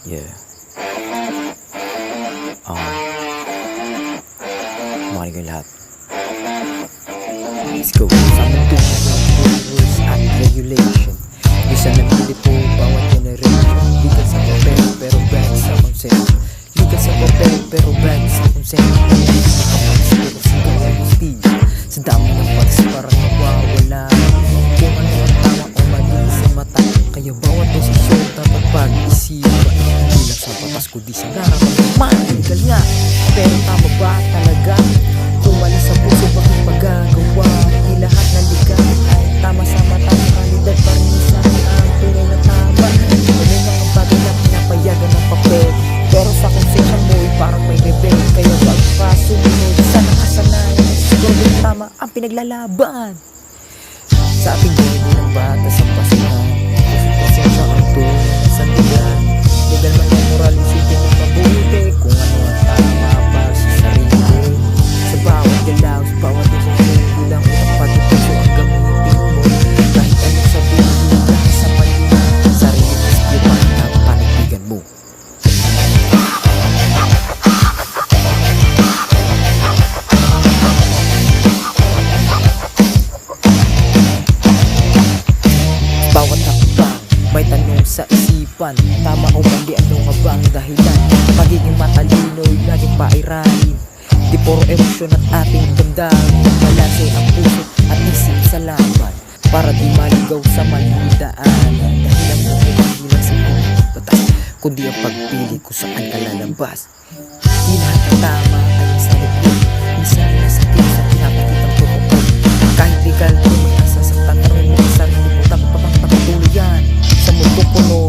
Yeah. Makinig kayo lahat. Let's go. Sa mundo ng rules at regulation, isa na nilito bawat generation. Ligat sa papel pero bad sa konsent. Ligat sa papel pero bad sa konsent. Siguro sa kanyang speed, sa dami ng pags parang nawawala. Kung ano ang tama o mali sa mata, kaya bawat desisyon dapat pag-isipan. Hindi lang sa batas kundi sa nararamdaman. Legal nga, pero tama ba talaga? Kung mali sa puso bakit magagawa? Hindi lahat ng ligal ay tama sa mata. Realidad pa rin sa ang tunay na tama. May mga bagay na pinapayagan ng papel, pero sa konsensya mo ay parang may rebel. Kaya wag pa sumunod sa nakasanayan. Siguro tama ang pinaglalaban. Sa ating buhay ng bata sa pasihan, kasi konsensya ang tunay na sandigan. Legal man ang moral, isipin mo mabuti kung ano ang tama para sa sarili. Sa bawat galaw, sa bawat desisyon, bilang utang pati puso ang gamitin mo. Kahit anong sabihin mo dahil sa mali, sarili iskipan ang panigigan mo. Bawat hakbang may tanong sa isipan, tama o mali, ano nga ba ang dahilan? Pagiging matalino'y laging pairahin, di puro emosyon at ating damdamin. Balanse ang puso at isip sa laban, para di maligaw sa maling daanan. Dahil ang buhay hindi lang sa batas, kundi ang pagpili kung saan ka lalabas. Di lahat ng tama ay nasa likod, minsan nasa sa pinapakitang protokol. Kahit legal kung magsasaktan na rin mo ang sarili mo, dapat pa bang pagtuloy yan? Sa mundo puno